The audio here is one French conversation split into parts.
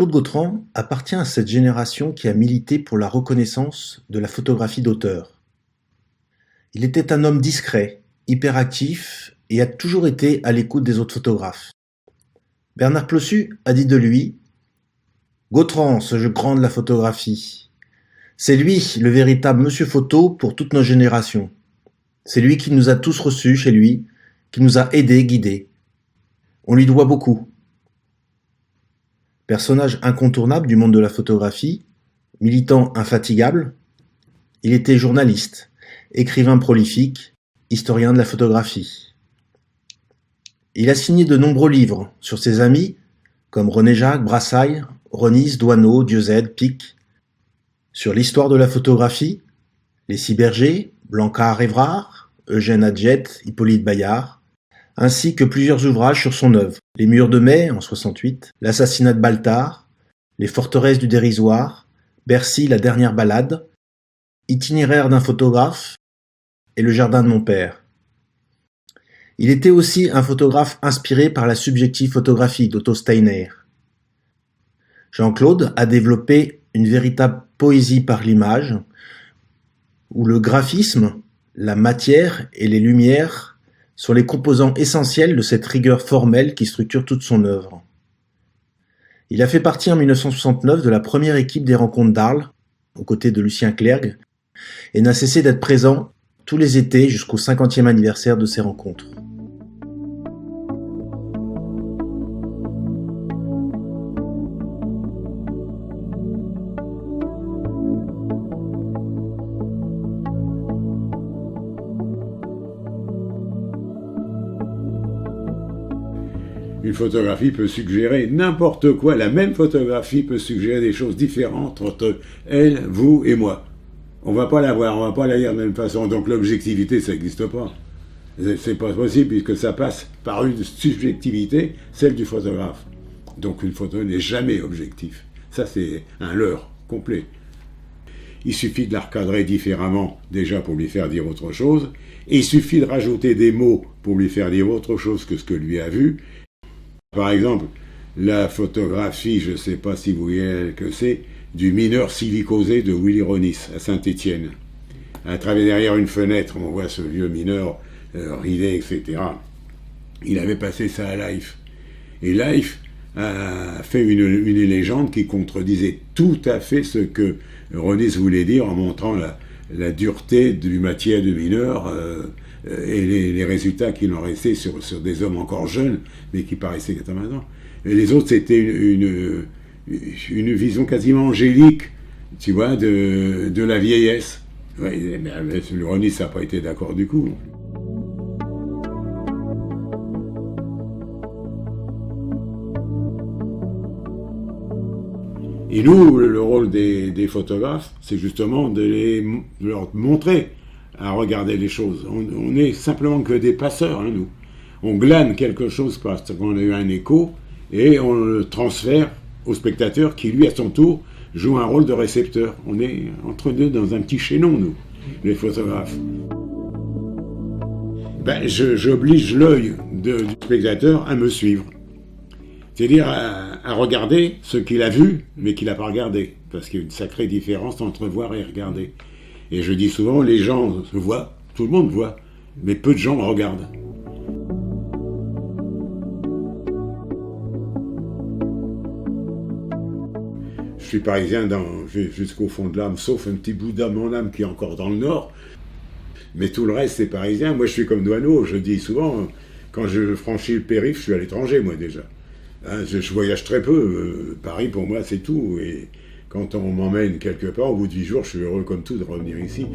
Claude Gautran appartient à cette génération qui a milité pour la reconnaissance de la photographie d'auteur. Il était un homme discret, hyperactif et a toujours été à l'écoute des autres photographes. Bernard Clossu a dit de lui « Gautran, ce grand de la photographie, c'est lui le véritable monsieur photo pour toute notre génération. C'est lui qui nous a tous reçus chez lui, qui nous a aidés, guidés. On lui doit beaucoup. » Personnage incontournable du monde de la photographie, militant infatigable, il était journaliste, écrivain prolifique, historien de la photographie. Il a signé de nombreux livres sur ses amis, comme René Jacques, Brassailles, Ronis, Doisneau, Dieuze, Pic, sur l'histoire de la photographie, les Cibergé, Blancard-Évrard, Eugène Adjet, Hippolyte Bayard, ainsi que plusieurs ouvrages sur son œuvre. Les Murs de mai, en 68, L'assassinat de Baltard, Les forteresses du dérisoire, Bercy, la dernière balade, Itinéraire d'un photographe et Le jardin de mon père. Il était aussi un photographe inspiré par la subjective photographie d'Otto Steiner. Jean-Claude a développé une véritable poésie par l'image, où le graphisme, la matière et les lumières sont les composants essentiels de cette rigueur formelle qui structure toute son œuvre. Il a fait partie en 1969 de la première équipe des Rencontres d'Arles, aux côtés de Lucien Clergue, et n'a cessé d'être présent tous les étés jusqu'au 50e anniversaire de ces rencontres. Une photographie peut suggérer n'importe quoi. La même photographie peut suggérer des choses différentes entre elle, vous et moi. On va pas la voir, on va pas la lire de la même façon. Donc l'objectivité, ça n'existe pas. C'est pas possible puisque ça passe par une subjectivité, celle du photographe. Donc une photo n'est jamais objective. Ça, c'est un leurre complet. Il suffit de la recadrer différemment déjà pour lui faire dire autre chose. Et il suffit de rajouter des mots pour lui faire dire autre chose que ce que lui a vu. Par exemple, la photographie, je ne sais pas si vous voyez que c'est, du mineur silicosé de Willy Ronis à Saint-Étienne. À travers derrière une fenêtre, on voit ce vieux mineur ridé, etc. Il avait passé ça à Life. Et Life a fait une légende qui contredisait tout à fait ce que Ronis voulait dire en montrant la dureté du matière du mineur et les résultats qu'il en restait sur des hommes encore jeunes, mais qui paraissaient maintenant. Et les autres, c'était une vision quasiment angélique, tu vois, de la vieillesse. Ouais, mais le Ronis n'a pas été d'accord du coup. Et nous, le rôle des photographes, c'est justement de leur montrer à regarder les choses. On est simplement que des passeurs, hein, nous. On glane quelque chose parce qu'on a eu un écho et on le transfère au spectateur qui, lui, à son tour, joue un rôle de récepteur. On est entre deux dans un petit chaînon, nous, les photographes. J'oblige l'œil du spectateur à me suivre. C'est-à-dire à regarder ce qu'il a vu, mais qu'il n'a pas regardé. Parce qu'il y a une sacrée différence entre voir et regarder. Et je dis souvent, les gens se voient, tout le monde voit, mais peu de gens regardent. Je suis parisien jusqu'au fond de l'âme, sauf un petit bout d'âme en âme qui est encore dans le nord. Mais tout le reste, c'est parisien. Moi, je suis comme Doisneau, je dis souvent, quand je franchis le périph', je suis à l'étranger, moi, déjà. Hein, je voyage très peu. Paris, pour moi, c'est tout. Et quand on m'emmène quelque part, au bout de 8 jours, je suis heureux comme tout de revenir ici.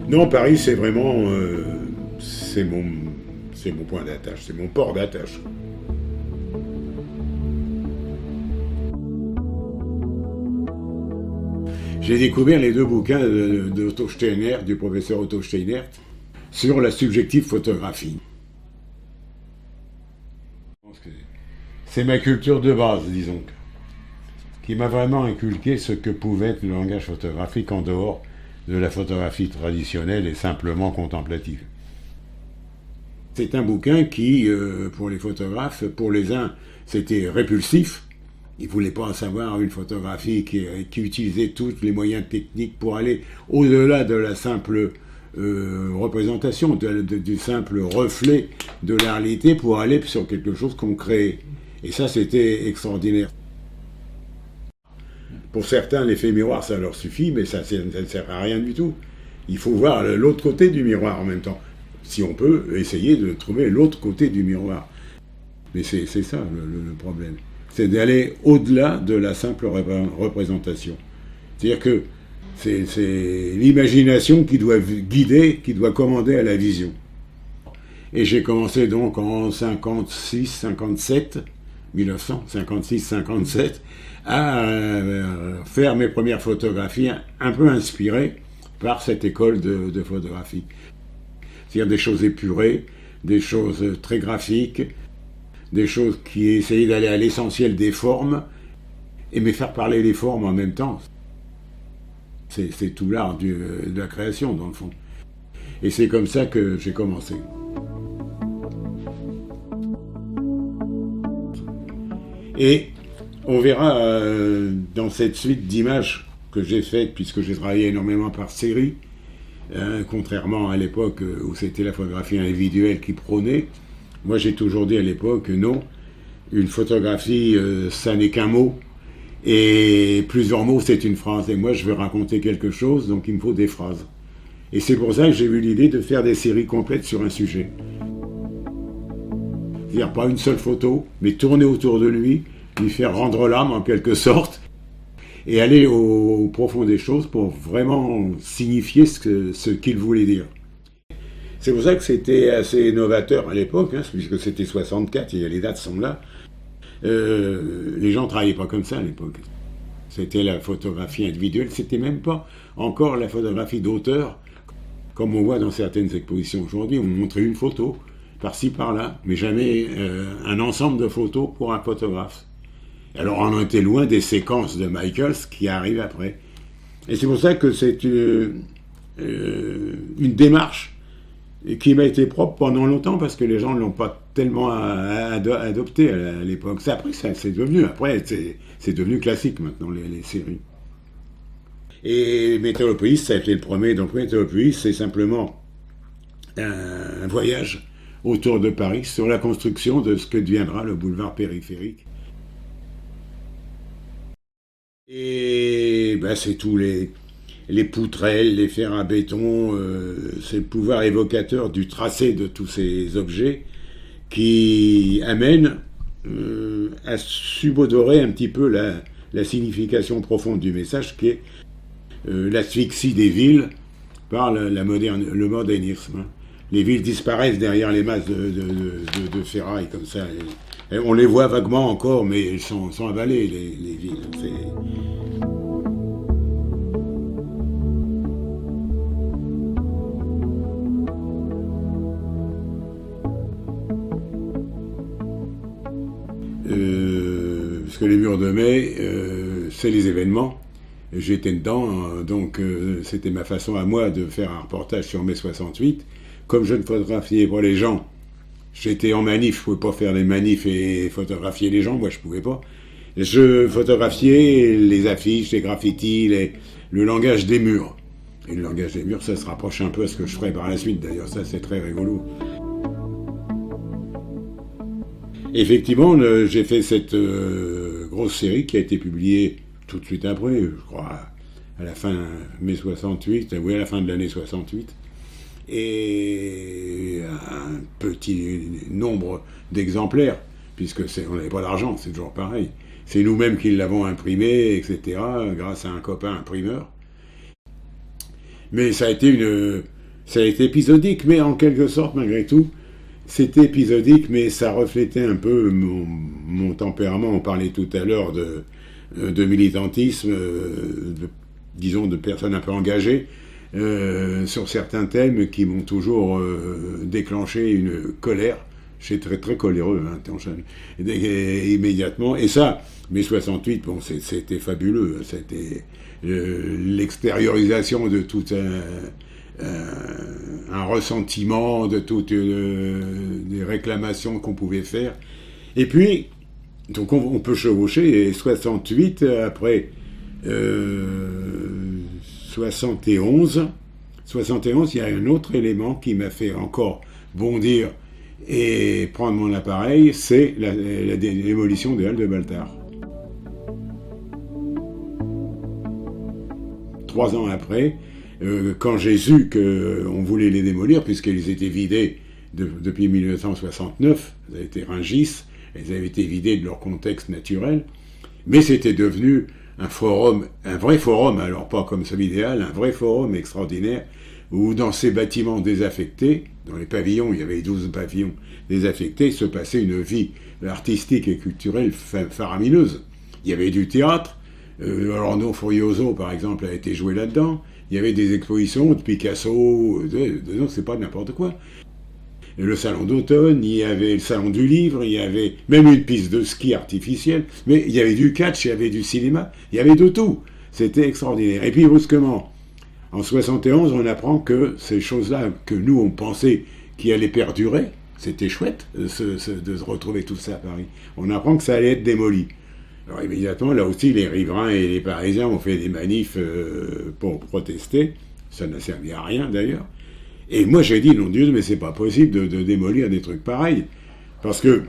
Non, Paris, c'est vraiment... c'est mon point d'attache, c'est mon port d'attache. J'ai découvert les 2 bouquins de Otto Steinert, du professeur Otto Steinert, sur la subjective photographie. C'est ma culture de base, disons, qui m'a vraiment inculqué ce que pouvait être le langage photographique en dehors de la photographie traditionnelle et simplement contemplative. C'est un bouquin qui, pour les photographes, pour les uns, c'était répulsif. Ils ne voulaient pas savoir une photographie qui utilisait tous les moyens techniques pour aller au-delà de la simple représentation, du simple reflet de la réalité pour aller sur quelque chose qu'on crée. Et ça, c'était extraordinaire. Pour certains, l'effet miroir, ça leur suffit, mais ça ne sert à rien du tout. Il faut voir l'autre côté du miroir en même temps. Si on peut essayer de trouver l'autre côté du miroir. Mais c'est ça le problème. C'est d'aller au-delà de la simple représentation. C'est-à-dire que c'est l'imagination qui doit guider, qui doit commander à la vision. Et j'ai commencé donc en 1956-57, à faire mes premières photographies un peu inspirées par cette école de photographie. C'est-à-dire des choses épurées, des choses très graphiques, des choses qui essayaient d'aller à l'essentiel des formes, mais faire parler les formes en même temps. C'est tout l'art de la création, dans le fond. Et c'est comme ça que j'ai commencé. Et on verra dans cette suite d'images que j'ai faites, puisque j'ai travaillé énormément par série, contrairement à l'époque où c'était la photographie individuelle qui prônait. Moi, j'ai toujours dit à l'époque, non, une photographie, ça n'est qu'un mot, et plusieurs mots, c'est une phrase. Et moi, je veux raconter quelque chose, donc il me faut des phrases. Et c'est pour ça que j'ai eu l'idée de faire des séries complètes sur un sujet. C'est-à-dire pas une seule photo, mais tourner autour de lui faire rendre l'âme en quelque sorte, et aller au profond des choses pour vraiment signifier ce qu'il voulait dire. C'est pour ça que c'était assez novateur à l'époque, puisque c'était 64, et les dates sont là. Les gens ne travaillaient pas comme ça à l'époque. C'était la photographie individuelle, c'était même pas encore la photographie d'auteur, comme on voit dans certaines expositions aujourd'hui. On montrait une photo, par-ci, par-là, mais jamais un ensemble de photos pour un photographe. Alors on était loin des séquences de Michaels qui arrivent après. Et c'est pour ça que c'est une démarche qui m'a été propre pendant longtemps, parce que les gens ne l'ont pas tellement adopté à l'époque. Après, c'est devenu classique maintenant, les séries. Et Métropolis, ça a été le premier. Donc Métropolis, c'est simplement un voyage autour de Paris sur la construction de ce que deviendra le boulevard périphérique. Et c'est tous les poutrelles, les fers à béton, c'est le pouvoir évocateur du tracé de tous ces objets qui amène à subodorer un petit peu la signification profonde du message, qui est l'asphyxie des villes par le modernisme. Les villes disparaissent derrière les masses de ferraille comme ça. Et on les voit vaguement encore, mais elles sont avalées, les villes. Parce que les murs de mai, c'est les événements. J'étais dedans, donc c'était ma façon à moi de faire un reportage sur mai 68. Comme je ne photographiais pas les gens, j'étais en manif, je ne pouvais pas faire des manifs et photographier les gens, moi je ne pouvais pas. Je photographiais les affiches, les graffitis, le langage des murs. Et le langage des murs, ça se rapproche un peu à ce que je ferai par la suite, d'ailleurs, ça c'est très rigolo. Effectivement, j'ai fait cette grosse série qui a été publiée tout de suite après, je crois, à la fin mai 68, oui, à la fin de l'année 68. Et un petit nombre d'exemplaires, puisque on n'avait pas d'argent, c'est toujours pareil. C'est nous-mêmes qui l'avons imprimé, etc., grâce à un copain imprimeur. Mais ça a été épisodique, mais en quelque sorte, malgré tout, c'était épisodique, mais ça reflétait un peu mon tempérament. On parlait tout à l'heure de militantisme, disons de personnes un peu engagées, sur certains thèmes qui m'ont toujours déclenché une colère. J'étais très très coléreux, immédiatement. Et ça, mai 68, c'était fabuleux. C'était l'extériorisation de tout un ressentiment de toutes les réclamations qu'on pouvait faire. Et puis, donc on peut chevaucher, et 68, après 71, il y a un autre élément qui m'a fait encore bondir et prendre mon appareil, c'est la démolition des Halles de Baltard. 3 ans après, quand j'ai su qu'on voulait les démolir, puisqu'ils étaient vidés depuis 1969, ça a été Rungis, elles avaient été vidées de leur contexte naturel, mais c'était devenu un forum, un vrai forum, alors pas comme celui des Halles, un vrai forum extraordinaire, où dans ces bâtiments désaffectés, dans les pavillons, il y avait 12 pavillons désaffectés, se passait une vie artistique et culturelle faramineuse. Il y avait du théâtre, Orlando Furioso, par exemple, a été joué là-dedans, il y avait des expositions de Picasso, c'est pas n'importe quoi. Le salon d'automne, il y avait le salon du livre, il y avait même une piste de ski artificielle, mais il y avait du catch, il y avait du cinéma, il y avait de tout. C'était extraordinaire. Et puis brusquement, en 71, on apprend que ces choses-là que nous, on pensait qui allaient perdurer, c'était chouette de se retrouver tout ça à Paris. On apprend que ça allait être démoli. Alors immédiatement, là aussi, les riverains et les Parisiens ont fait des manifs pour protester. Ça n'a servi à rien d'ailleurs. Et moi j'ai dit, non Dieu, mais c'est pas possible de démolir des trucs pareils. Parce que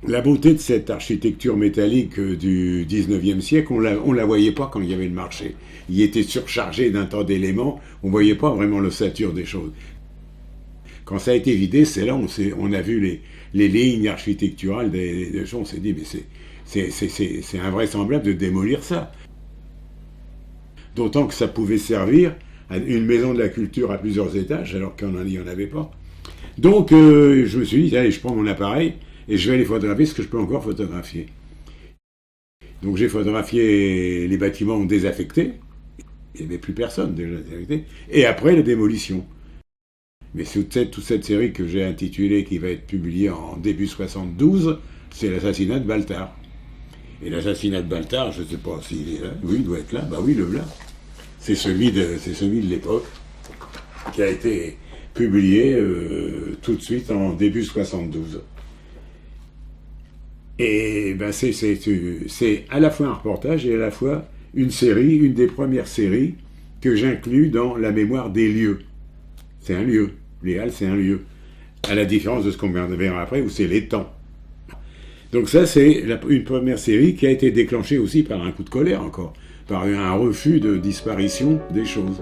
la beauté de cette architecture métallique du 19e siècle, on la voyait pas quand il y avait le marché. Il était surchargé d'un tas d'éléments, on voyait pas vraiment l'ossature des choses. Quand ça a été vidé, c'est là on a vu les lignes architecturales des choses, on s'est dit, mais c'est invraisemblable de démolir ça. D'autant que ça pouvait servir à une maison de la culture à plusieurs étages, alors qu'il n'y en avait pas. Donc, je me suis dit, allez, je prends mon appareil et je vais aller photographier ce que je peux encore photographier. Donc, j'ai photographié les bâtiments désaffectés. Il n'y avait plus personne déjà désaffecté. Et après, la démolition. Mais toute cette série que j'ai intitulée, qui va être publiée en début 72, c'est l'assassinat de Baltard. Et l'assassinat de Baltard, je ne sais pas s'il est là. Oui, il doit être là. Bah oui, le voilà. C'est celui de l'époque, qui a été publié tout de suite en début 72. Et ben c'est à la fois un reportage et à la fois une série, une des premières séries que j'inclus dans la mémoire des lieux. C'est un lieu. Les Halles, c'est un lieu. À la différence de ce qu'on verra après, où c'est l'étang. Donc ça, c'est une première série qui a été déclenchée aussi par un coup de colère encore, par un refus de disparition des choses.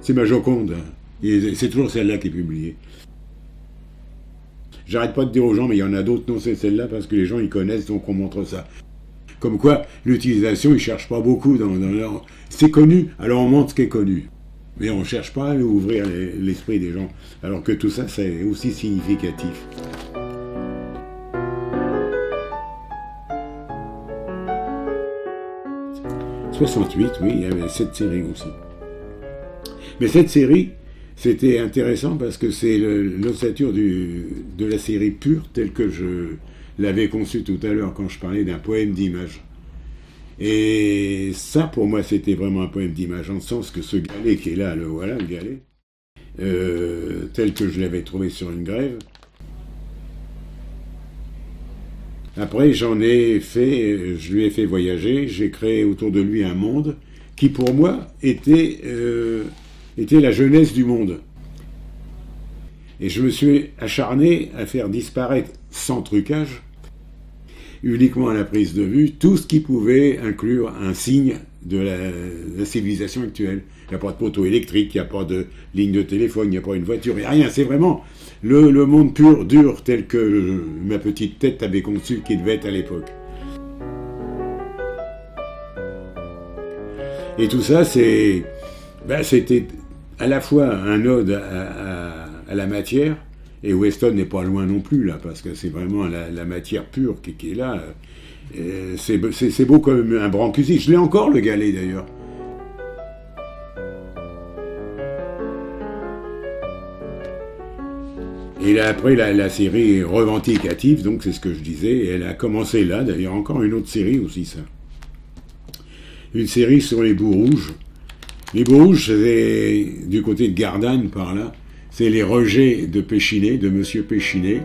C'est ma Joconde, et c'est toujours celle-là qui est publiée. J'arrête pas de dire aux gens, mais il y en a d'autres, non, c'est celle-là, parce que les gens, ils connaissent, donc on montre ça. Comme quoi, l'utilisation, ils cherchent pas beaucoup dans leur... C'est connu, alors on montre ce qui est connu. Mais on ne cherche pas à ouvrir l'esprit des gens, alors que tout ça, c'est aussi significatif. « 68, oui, il y avait cette série aussi. Mais cette série, c'était intéressant parce que c'est l'ossature de la série pure, telle que je l'avais conçue tout à l'heure quand je parlais d'un poème d'image. Et ça, pour moi, c'était vraiment un poème d'image, en le sens que ce galet qui est là, le voilà, le galet, tel que je l'avais trouvé sur une grève. Après, je lui ai fait voyager, j'ai créé autour de lui un monde qui, pour moi, était la jeunesse du monde. Et je me suis acharné à faire disparaître, sans trucage, uniquement à la prise de vue, tout ce qui pouvait inclure un signe de la civilisation actuelle. Il n'y a pas de poteau électrique, il n'y a pas de ligne de téléphone, il n'y a pas une voiture, il n'y a rien. C'est vraiment le monde pur, dur, tel que ma petite tête avait conçu qu'il devait être à l'époque. Et tout ça, c'était à la fois un ode à la matière, et Weston n'est pas loin non plus, là, parce que c'est vraiment la matière pure qui est là. C'est beau comme un Brancusi. Je l'ai encore, le galet, d'ailleurs. Et là, après, la série revendicative, donc c'est ce que je disais, et elle a commencé là, d'ailleurs, encore une autre série aussi, ça. une série sur les boues rouges. Les boues rouges, c'est du côté de Gardanne, par là. C'est les rejets de Péchinet, de Monsieur Péchinet,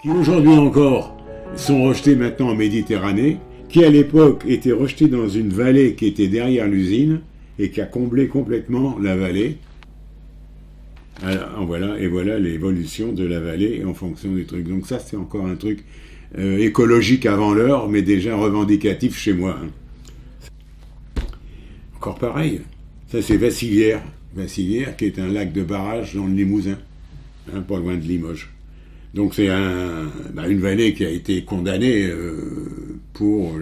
qui aujourd'hui encore sont rejetés maintenant en Méditerranée, qui à l'époque étaient rejetés dans une vallée qui était derrière l'usine et qui a comblé complètement la vallée. Alors, voilà, et voilà l'évolution de la vallée en fonction des trucs. Donc ça, c'est encore un truc écologique avant l'heure, mais déjà revendicatif chez moi. Encore pareil, ça c'est Vassilières. Vassilières, qui est un lac de barrage dans le Limousin, pas loin de Limoges. Donc c'est une vallée qui a été condamnée pour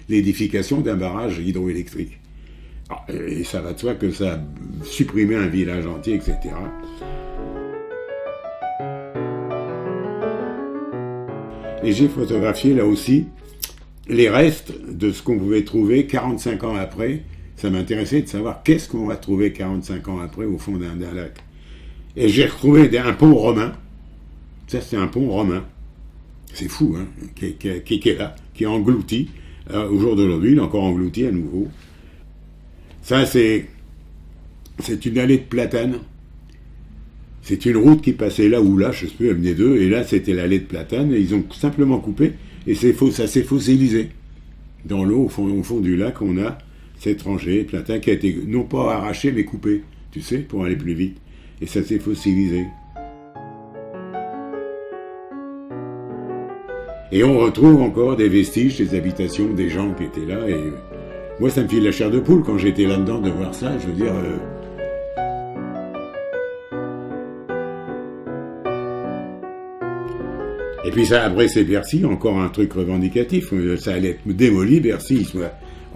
l'édification d'un barrage hydroélectrique. Et ça va de soi que ça a supprimé un village entier, etc. Et j'ai photographié là aussi les restes de ce qu'on pouvait trouver 45 ans après. Ça m'intéressait de savoir qu'est-ce qu'on va trouver 45 ans après au fond d'un lac. Et j'ai retrouvé un pont romain. Ça, c'est un pont romain. C'est fou, hein, qui est là, qui est englouti. Au jour d'aujourd'hui, il est encore englouti à nouveau. Ça, c'est une allée de platanes. C'est une route qui passait là ou là, je ne sais plus, elle venait d'eux, et là, c'était l'allée de platanes, et ils ont simplement coupé, et ça s'est fossilisé. Dans l'eau, au fond du lac, on a cette rangée de platanes qui a été, non pas arrachée, mais coupée, tu sais, pour aller plus vite. Et ça s'est fossilisé. Et on retrouve encore des vestiges, des habitations, des gens qui étaient là, et moi, ça me file la chair de poule quand j'étais là-dedans de voir ça. Je veux dire. Et puis ça, après, c'est Bercy, encore un truc revendicatif. Ça allait être démoli, Bercy.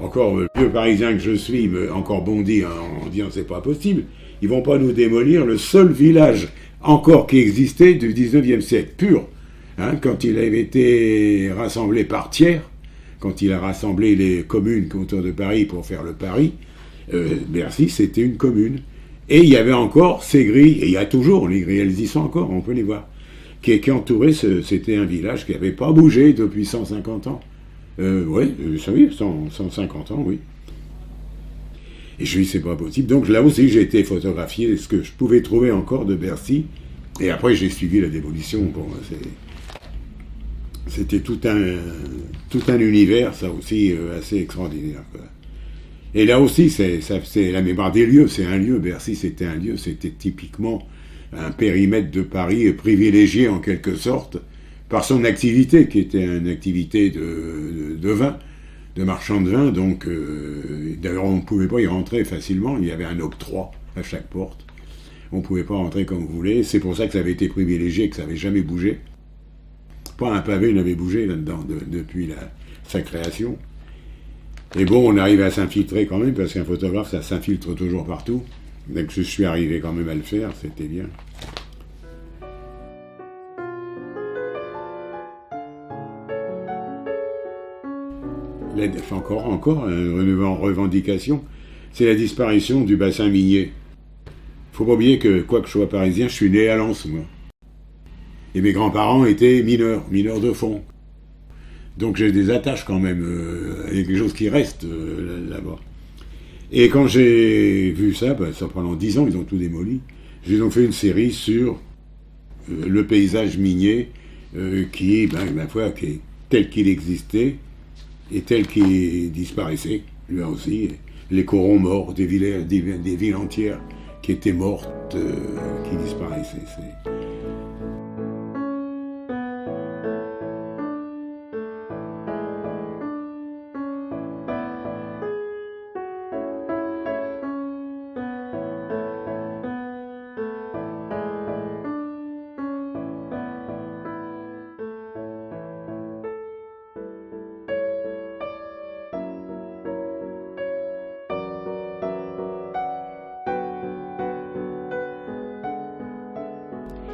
Encore le vieux Parisien que je suis, encore bondi en disant c'est pas possible. Ils vont pas nous démolir le seul village encore qui existait du 19e siècle, pur. Hein, quand il avait été rassemblé par Thiers. Quand il a rassemblé les communes autour de Paris pour faire le Paris, Bercy, c'était une commune. Et il y avait encore ces grilles, et il y a toujours les grilles, elles y sont encore, on peut les voir, qui entouraient, c'était un village qui n'avait pas bougé depuis 150 ans. Oui, 150 ans, oui. Et je lui dis, c'est pas possible. Donc là aussi, j'ai été photographier ce que je pouvais trouver encore de Bercy, et après, j'ai suivi la démolition. Bon, c'était tout un univers, ça aussi, assez extraordinaire, quoi. Et là aussi, c'est la mémoire des lieux. C'est un lieu, Bercy, c'était un lieu, c'était typiquement un périmètre de Paris privilégié, en quelque sorte, par son activité, qui était une activité de vin, de marchand de vin. Donc, d'ailleurs, on ne pouvait pas y rentrer facilement. Il y avait un octroi à chaque porte. On ne pouvait pas rentrer comme vous voulez. C'est pour ça que ça avait été privilégié, que ça n'avait jamais bougé. Pas un pavé n'avait bougé là-dedans depuis sa création. Et bon, on arrive à s'infiltrer quand même, parce qu'un photographe, ça s'infiltre toujours partout. Donc je suis arrivé quand même à le faire, c'était bien. Encore une revendication, c'est la disparition du bassin minier. Faut pas oublier que, quoi que je sois parisien, je suis né à Lens, moi. Et mes grands-parents étaient mineurs de fond. Donc j'ai des attaches quand même, il y a quelque chose qui reste là-bas. Et quand j'ai vu ça, ça pendant 10 ans, ils ont tout démoli. Ils ont fait une série sur le paysage minier qui est, ma foi, qui est tel qu'il existait et tel qu'il disparaissait, lui aussi. Les corons morts, des villes entières qui étaient mortes, qui disparaissaient.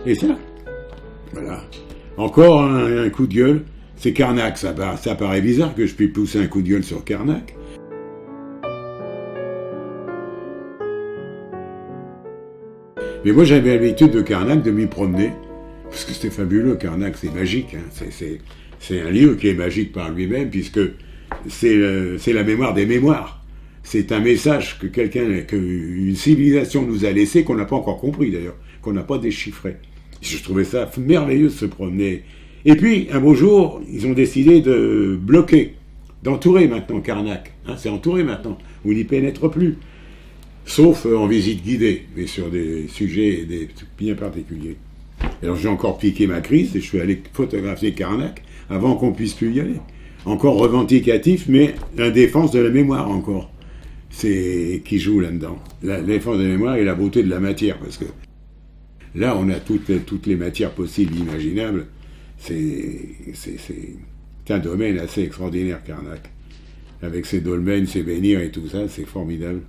Et ça, voilà. Encore un coup de gueule, c'est Carnac. Ça paraît bizarre que je puisse pousser un coup de gueule sur Carnac. Mais moi, j'avais l'habitude de Carnac de m'y promener, parce que c'était fabuleux. Carnac, c'est magique. Hein. C'est un livre qui est magique par lui-même, puisque c'est la mémoire des mémoires. C'est un message qu'une civilisation nous a laissé, qu'on n'a pas encore compris d'ailleurs, qu'on n'a pas déchiffré. Je trouvais ça merveilleux de se promener. Et puis, un beau jour, ils ont décidé de bloquer, d'entourer maintenant Karnak. C'est entouré maintenant, on n'y pénètre plus. Sauf en visite guidée, mais sur des sujets bien particuliers. Alors j'ai encore piqué ma crise et je suis allé photographier Karnak avant qu'on puisse plus y aller. Encore revendicatif, mais la défense de la mémoire encore. C'est qui joue là-dedans. La défense de la mémoire et la beauté de la matière, parce que là on a toutes les matières possibles, imaginables. C'est un domaine assez extraordinaire, Karnak. Avec ses dolmens, ses menhirs et tout ça, c'est formidable.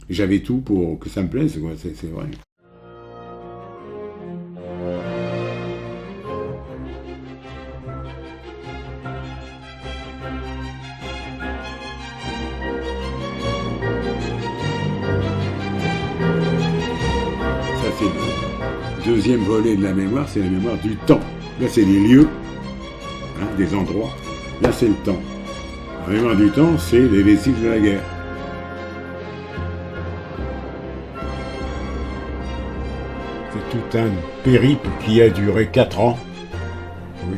J'avais tout pour que ça me plaise, quoi. C'est vrai. Ça, c'est le deuxième volet de la mémoire, c'est la mémoire du temps. Là, c'est les lieux, des endroits. Là, c'est le temps. La mémoire du temps, c'est les vestiges de la guerre. C'est tout un périple qui a duré 4 ans,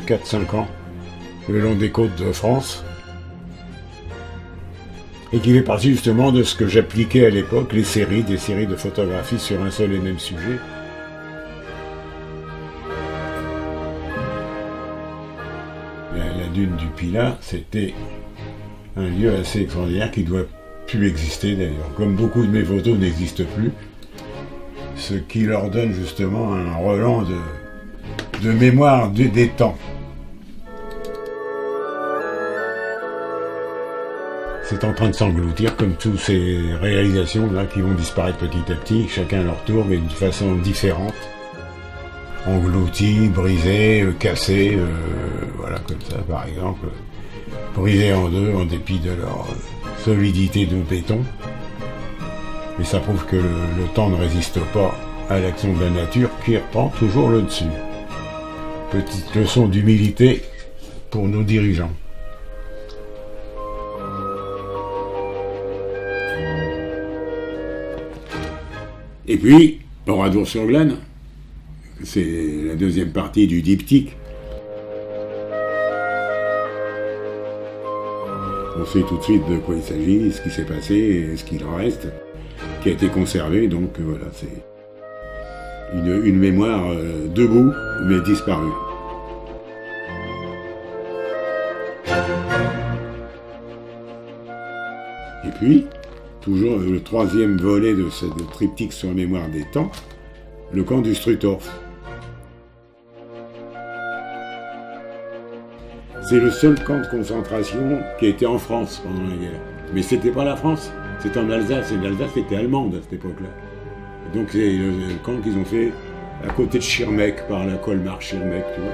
4-5 ans, le long des côtes de France, et qui fait partie justement de ce que j'appliquais à l'époque, des séries de photographies sur un seul et même sujet. La dune du Pilat, c'était un lieu assez extraordinaire qui doit plus exister d'ailleurs, comme beaucoup de mes photos n'existent plus. Ce qui leur donne justement un relent de mémoire des temps. C'est en train de s'engloutir comme toutes ces réalisations là qui vont disparaître petit à petit, chacun à leur tour, mais d'une façon différente. Engloutis, brisés, cassés, voilà comme ça par exemple. Brisés en deux en dépit de leur solidité de béton. Mais ça prouve que le temps ne résiste pas à l'action de la nature qui reprend toujours le dessus. Petite leçon d'humilité pour nos dirigeants. Et puis, Oradour-sur-Glane, c'est la deuxième partie du diptyque. On sait tout de suite de quoi il s'agit, ce qui s'est passé et ce qu'il en reste, qui a été conservé, donc voilà, c'est une mémoire debout, mais disparue. Et puis, toujours le troisième volet de ce triptyque sur la mémoire des temps, le camp du Struthof. C'est le seul camp de concentration qui a été en France pendant la guerre. Mais c'était pas la France, c'était en Alsace, et l'Alsace était allemande à cette époque-là. Donc c'est le camp qu'ils ont fait à côté de Schirmeck, par la Colmar-Schirmeck, tu vois.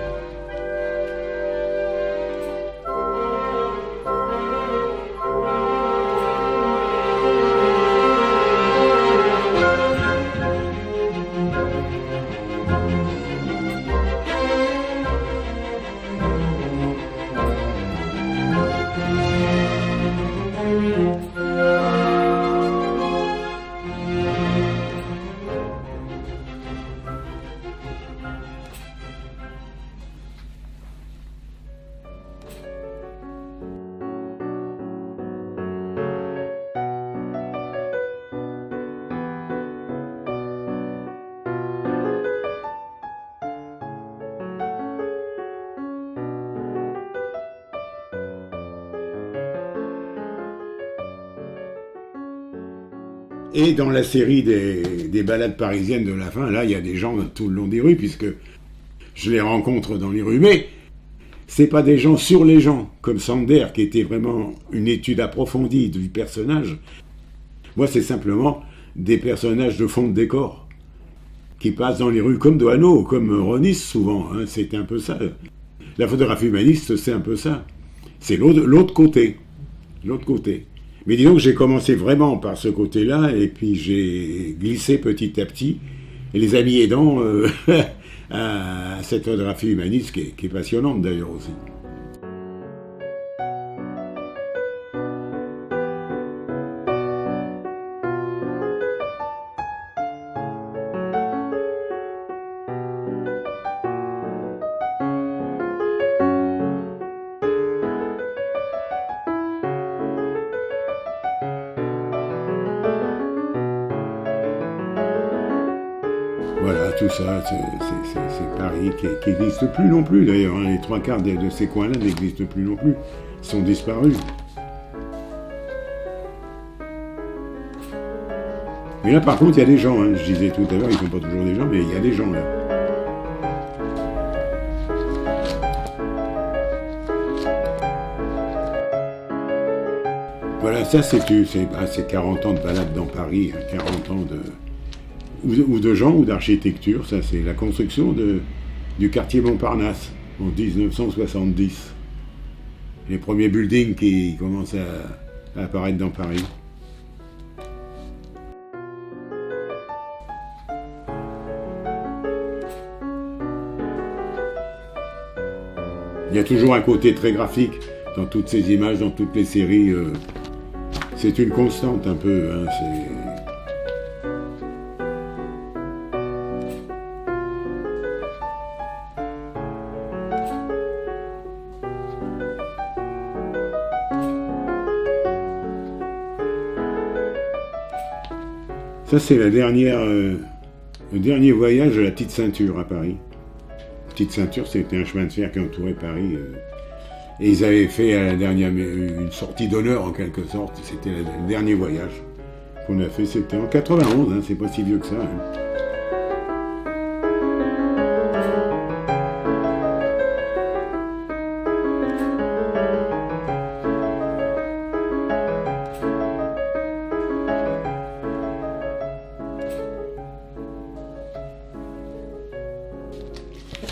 Et dans la série des balades parisiennes de la fin, là, il y a des gens tout le long des rues, puisque je les rencontre dans les rues. Mais c'est pas des gens sur les gens, comme Sander, qui était vraiment une étude approfondie du personnage. Moi, c'est simplement des personnages de fond de décor, qui passent dans les rues comme Doisneau, comme Ronis, souvent. Hein, c'est un peu ça. La photographie humaniste, c'est un peu ça. C'est l'autre côté. L'autre côté. Mais disons que j'ai commencé vraiment par ce côté-là, et puis j'ai glissé petit à petit, et les amis aidants, à cette photographie humaniste qui est passionnante d'ailleurs aussi. Voilà, tout ça, c'est Paris qui n'existe plus non plus d'ailleurs. Hein. Les trois quarts de ces coins-là n'existent plus non plus. Ils sont disparus. Mais là, par contre, il y a des gens. Hein. Je disais tout à l'heure, ils ne sont pas toujours des gens, mais il y a des gens là. Voilà, ça c'est 40 ans de balade dans Paris, 40 ans ou de gens ou d'architecture. Ça c'est la construction du quartier Montparnasse en 1970. Les premiers buildings qui commencent à apparaître dans Paris. Il y a toujours un côté très graphique dans toutes ces images, dans toutes les séries. C'est une constante un peu. Hein, ça, c'est le dernier voyage de la Petite Ceinture à Paris. La Petite Ceinture, c'était un chemin de fer qui entourait Paris. Et ils avaient fait une sortie d'honneur en quelque sorte. C'était le dernier voyage qu'on a fait. C'était en 91, hein, c'est pas si vieux que ça. Hein.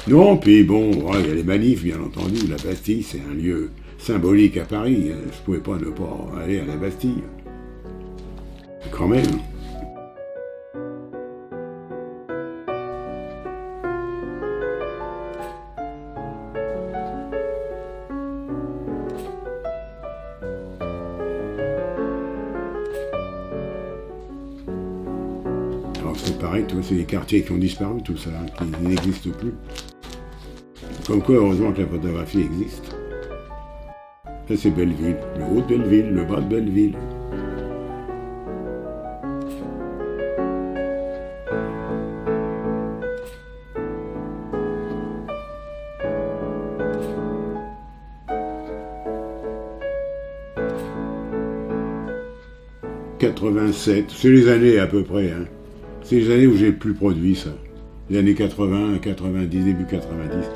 Non, puis bon, il y a les manifs, bien entendu. La Bastille, c'est un lieu symbolique à Paris. Je pouvais pas ne pas aller à la Bastille. Quand même. Alors c'est pareil, tu vois, c'est des quartiers qui ont disparu, tout ça, hein, qui n'existent plus. Comme quoi, heureusement que la photographie existe. Ça, c'est Belleville. Le haut de Belleville, le bas de Belleville. « 87, c'est les années à peu près. Hein. C'est les années où j'ai le plus produit, ça. Les années 80, 90, début 90.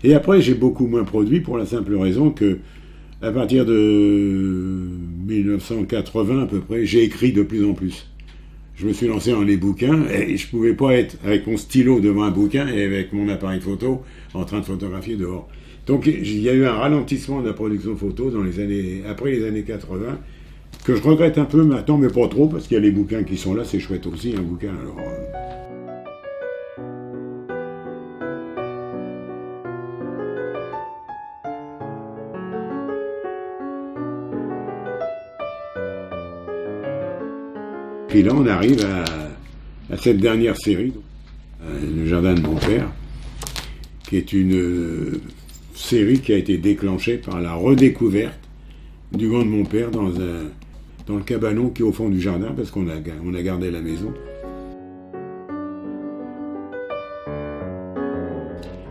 Et après, j'ai beaucoup moins produit pour la simple raison que, à partir de 1980 à peu près, j'ai écrit de plus en plus. Je me suis lancé dans les bouquins et je pouvais pas être avec mon stylo devant un bouquin et avec mon appareil photo en train de photographier dehors. Donc il y a eu un ralentissement de la production photo après les années 80 que je regrette un peu maintenant, mais pas trop, parce qu'il y a les bouquins qui sont là, c'est chouette aussi un bouquin. Alors, Puis là, on arrive à cette dernière série, Le jardin de mon père, qui est une série qui a été déclenchée par la redécouverte du gant de mon père dans le cabanon qui est au fond du jardin, parce qu'on a gardé la maison.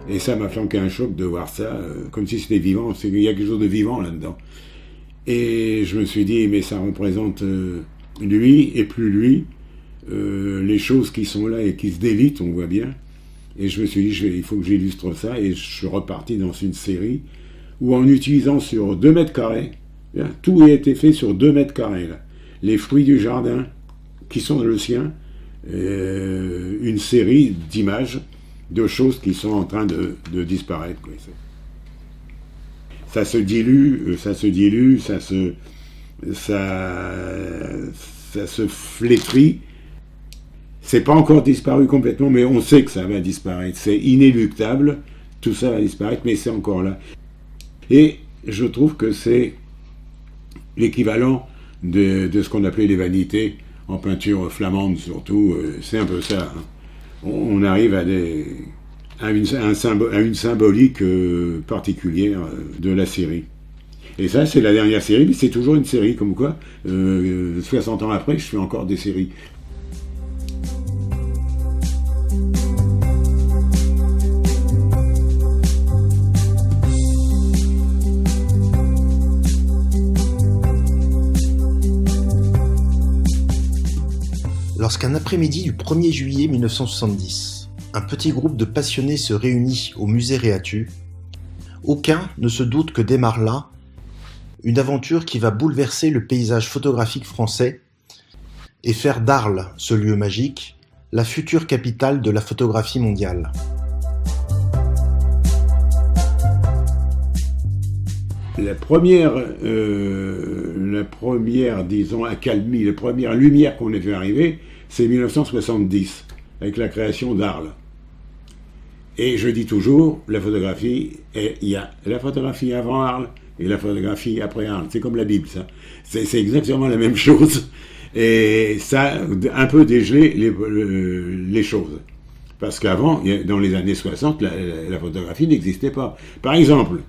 Et ça m'a flanqué un choc de voir ça, comme si c'était vivant. Il y a quelque chose de vivant là-dedans. Et je me suis dit, mais ça représente lui et plus lui, les choses qui sont là et qui se délitent, on voit bien. Et je me suis dit, il faut que j'illustre ça. Et je suis reparti dans une série où, en utilisant sur 2 mètres carrés, tout a été fait sur 2 mètres carrés. Là. Les fruits du jardin, qui sont le sien, une série d'images de choses qui sont en train de disparaître. Quoi. Ça se dilue, ça se flétrit. C'est pas encore disparu complètement, mais on sait que ça va disparaître. C'est inéluctable, tout ça va disparaître, mais c'est encore là. Et je trouve que c'est l'équivalent de ce qu'on appelait les vanités, en peinture flamande surtout. C'est un peu ça. Hein. On arrive à une symbolique particulière de la série. Et ça, c'est la dernière série, mais c'est toujours une série, comme quoi, 60 ans après, je fais encore des séries. Lorsqu'un après-midi du 1er juillet 1970, un petit groupe de passionnés se réunit au musée Réatu, aucun ne se doute que démarre là une aventure qui va bouleverser le paysage photographique français et faire d'Arles, ce lieu magique, la future capitale de la photographie mondiale. La première, disons, accalmie, la première lumière qu'on ait vu arriver, c'est 1970, avec la création d'Arles. Et je dis toujours, la photographie, il y a la photographie avant Arles et la photographie après Arles. C'est comme la Bible, ça. C'est exactement la même chose. Et ça a un peu dégelé les choses. Parce qu'avant, dans les années 60, la photographie n'existait pas. Par exemple,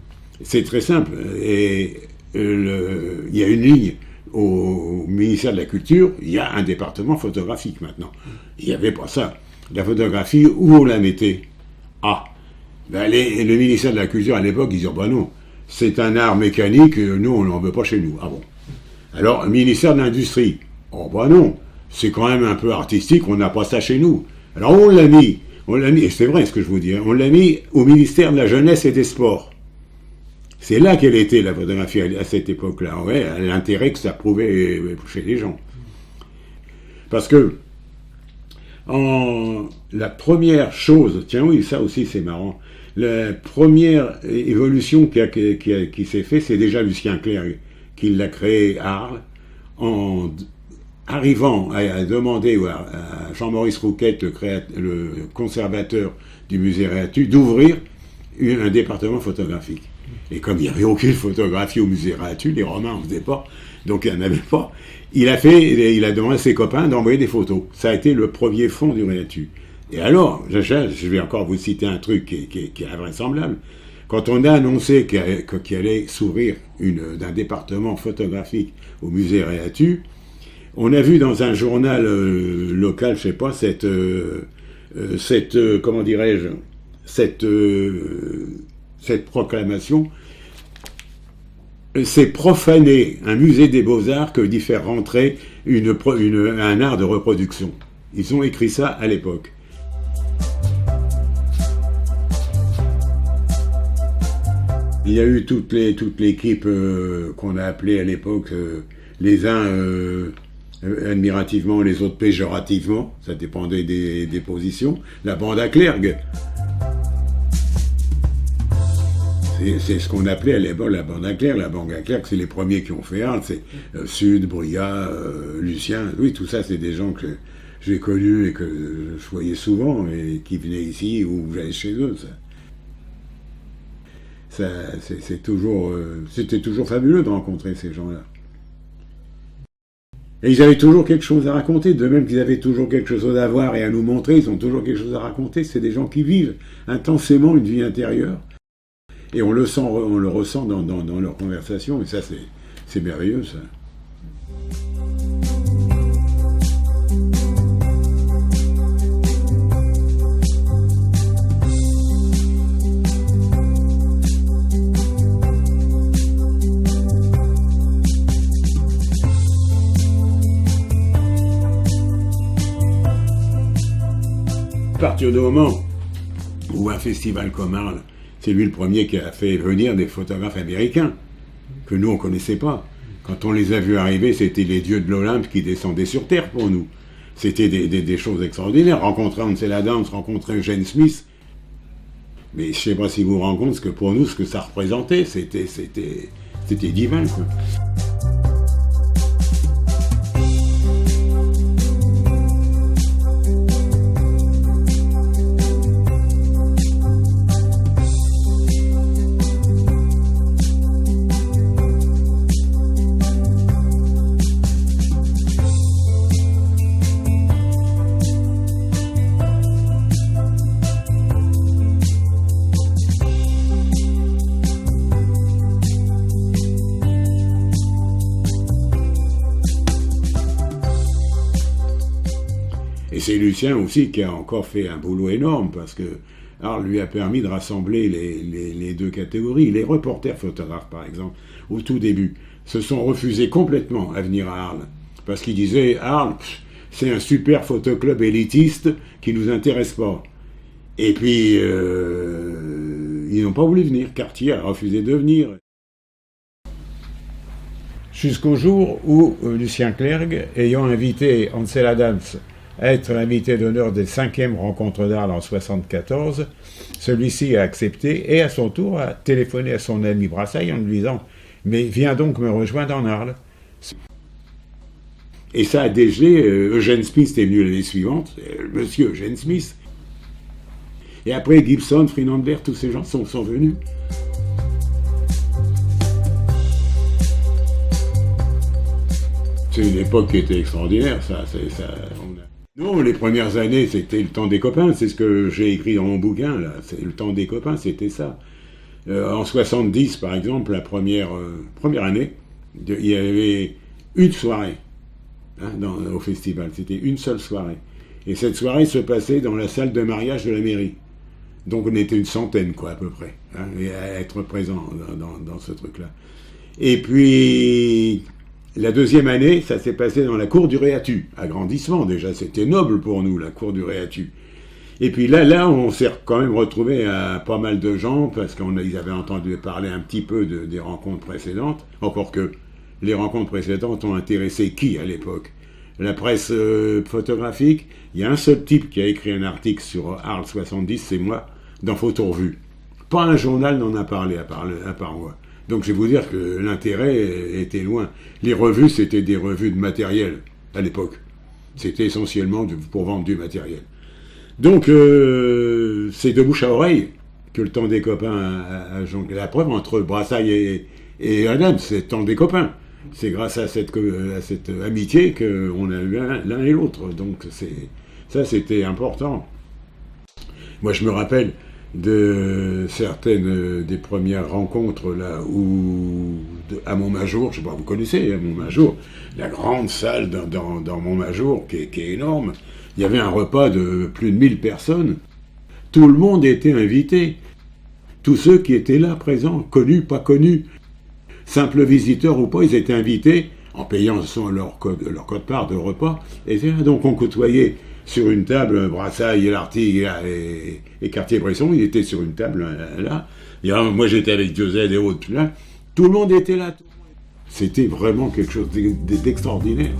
c'est très simple. Et il y a une ligne au ministère de la Culture, il y a un département photographique maintenant. Il n'y avait pas ça. La photographie, où on la mettait? Le ministère de la Culture à l'époque, ils disaient, non, c'est un art mécanique, nous, on n'en veut pas chez nous. Ah bon. Alors, ministère de l'Industrie, non, c'est quand même un peu artistique, on n'a pas ça chez nous. Alors, on l'a mis, et c'est vrai ce que je vous dis, on l'a mis au ministère de la Jeunesse et des Sports. C'est là qu'elle était, la photographie, à cette époque-là. Ouais, l'intérêt que ça prouvait chez les gens. Parce que, la première chose, tiens oui, ça aussi c'est marrant, la première évolution qui s'est faite, c'est déjà Lucien Clerc qui l'a créé à Arles, en arrivant à demander à Jean-Maurice Rouquette, le conservateur du musée Réatu, d'ouvrir un département photographique. Et comme il n'y avait aucune photographie au musée Réatu, les Romains n'en faisaient pas, donc il n'y en avait pas, il a demandé à ses copains d'envoyer des photos. Ça a été le premier fonds du Réatu. Et alors, je vais encore vous citer un truc qui est invraisemblable. Quand on a annoncé qu'il allait s'ouvrir d'un département photographique au musée Réatu, on a vu dans un journal local, je sais pas, comment dirais-je, cette proclamation. C'est profaner un musée des Beaux-Arts que d'y faire rentrer un art de reproduction. Ils ont écrit ça à l'époque. Il y a eu toute l'équipe qu'on a appelée à l'époque, les uns admirativement, les autres péjorativement, ça dépendait des positions, la bande à Clergue. C'est ce qu'on appelait à l'époque la bande à Clergue. La bande à Clergue, c'est les premiers qui ont fait Arles. C'est Sud, Bruyat, Lucien. Oui, tout ça, c'est des gens que j'ai connus et que je voyais souvent et qui venaient ici ou j'allais chez eux. C'était toujours fabuleux de rencontrer ces gens-là. Et ils avaient toujours quelque chose à raconter, de même qu'ils avaient toujours quelque chose à voir et à nous montrer, ils ont toujours quelque chose à raconter. C'est des gens qui vivent intensément une vie intérieure. Et on le ressent dans leur conversation, et ça c'est merveilleux ça. À partir du moment où un festival comme Arles, c'est lui le premier qui a fait venir des photographes américains, que nous on ne connaissait pas. Quand on les a vus arriver, c'était les dieux de l'Olympe qui descendaient sur Terre pour nous. C'était des choses extraordinaires. Rencontrer Ansel Adams, rencontrer Eugene Smith. Mais je ne sais pas si vous vous rendez compte que pour nous, ce que ça représentait, c'était divin, quoi. Et c'est Lucien aussi qui a encore fait un boulot énorme, parce que Arles lui a permis de rassembler les deux catégories. Les reporters photographes, par exemple, au tout début, se sont refusés complètement à venir à Arles, parce qu'ils disaient « Arles, c'est un super photoclub élitiste qui ne nous intéresse pas ». Et puis, ils n'ont pas voulu venir. Cartier a refusé de venir. Jusqu'au jour où Lucien Clergue, ayant invité Ansel Adams à être l'invité d'honneur des 5e rencontres d'Arles en 1974, celui-ci a accepté et à son tour a téléphoné à son ami Brassailles en lui disant « Mais viens donc me rejoindre en Arles ». Et ça a dégelé. Eugene Smith est venu l'année suivante, monsieur Eugene Smith. Et après Gibson, Friedlander, tous ces gens sont venus. C'est une époque qui était extraordinaire, ça. Non, les premières années, c'était le temps des copains, c'est ce que j'ai écrit dans mon bouquin, là. C'est le temps des copains, c'était ça. En 70, par exemple, la première année, il y avait une soirée au festival, c'était une seule soirée. Et cette soirée se passait dans la salle de mariage de la mairie. Donc on était une centaine, quoi, à peu près, et à être présent dans ce truc-là. Et puis, la deuxième année, ça s'est passé dans la cour du Réatu. Agrandissement, déjà, c'était noble pour nous, la cour du Réatu. Et puis là, on s'est quand même retrouvé à pas mal de gens, parce qu'ils avaient entendu parler un petit peu des rencontres précédentes, encore que les rencontres précédentes ont intéressé qui, à l'époque? La presse photographique. Il y a un seul type qui a écrit un article sur Arles 70, c'est moi, dans Photo Revue. Pas un journal n'en a parlé à part moi. Donc je vais vous dire que l'intérêt était loin. Les revues, c'était des revues de matériel, à l'époque. C'était essentiellement pour vendre du matériel. Donc c'est de bouche à oreille que le temps des copains a jonglé. La preuve, entre Brassailles et Adams, c'est le temps des copains. C'est grâce à cette amitié qu'on a eu l'un et l'autre. Donc ça, c'était important. Moi, je me rappelle de certaines des premières rencontres là à Montmajour, je sais pas, vous connaissez Montmajour, la grande salle dans Montmajour qui est énorme. Il y avait un repas de plus de 1000 personnes. Tout le monde était invité. Tous ceux qui étaient là présents, connus, pas connus, simples visiteurs ou pas, ils étaient invités en payant leur quote-part de repas. Et donc on côtoyait sur une table Brassailles et Lartigue et Cartier-Bresson, ils étaient sur une table là. Et alors, moi j'étais avec Dieuze et autres là. Tout le monde était là. C'était vraiment quelque chose d'extraordinaire.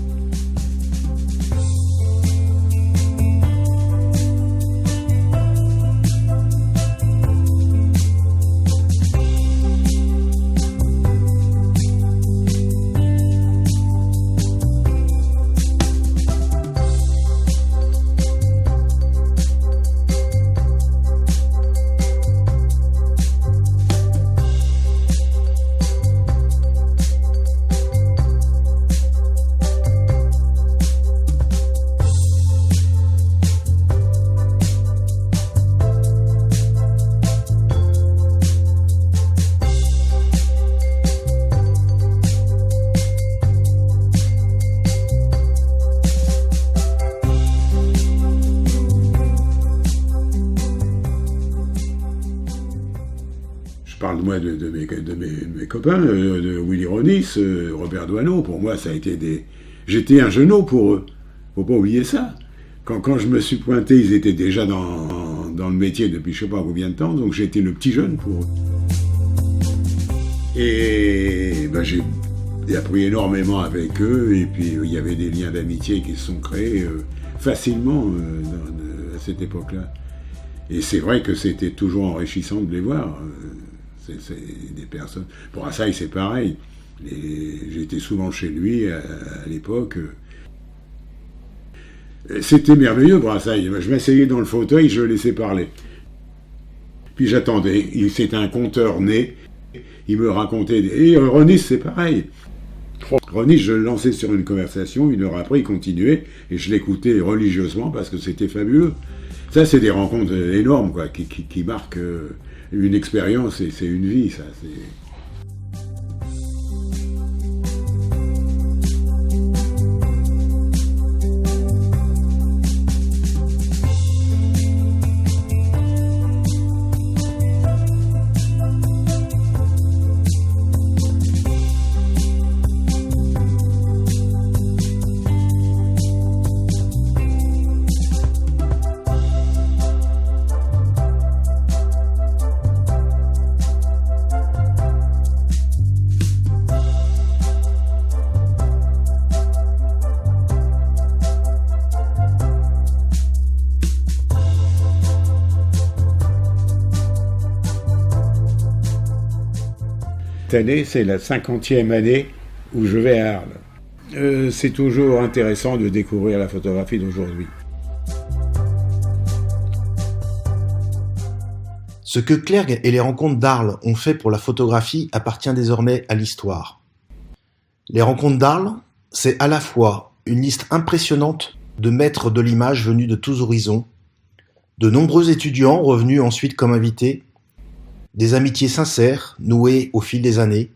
parle moi de mes copains, de Willy Ronis, Robert Doisneau. Pour moi, ça a été j'étais un genou pour eux. Faut pas oublier ça. Quand je me suis pointé, ils étaient déjà dans le métier depuis je sais pas combien de temps, donc j'ai été le petit jeune pour eux. Et ben, j'ai appris énormément avec eux, et puis il y avait des liens d'amitié qui se sont créés facilement à cette époque-là. Et c'est vrai que c'était toujours enrichissant de les voir. C'est des personnes. Pour Brassailles, c'est pareil. J'étais souvent chez lui à l'époque. C'était merveilleux, Brassailles. Je m'asseyais dans le fauteuil, je le laissais parler. Puis j'attendais. C'était un conteur né. Il me racontait. Et Ronis, c'est pareil. Ronis, je le lançais sur une conversation. 1 heure après, il continuait. Et je l'écoutais religieusement parce que c'était fabuleux. Ça, c'est des rencontres énormes, quoi, qui marquent une expérience et c'est une vie, ça. Cette année, c'est la 50e année où je vais à Arles. C'est toujours intéressant de découvrir la photographie d'aujourd'hui. Ce que Clergue et les rencontres d'Arles ont fait pour la photographie appartient désormais à l'histoire. Les rencontres d'Arles, c'est à la fois une liste impressionnante de maîtres de l'image venus de tous horizons, de nombreux étudiants revenus ensuite comme invités, des amitiés sincères nouées au fil des années,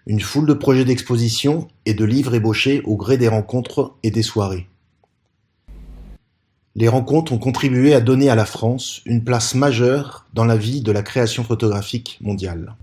une foule de projets d'exposition et de livres ébauchés au gré des rencontres et des soirées. Les rencontres ont contribué à donner à la France une place majeure dans la vie de la création photographique mondiale.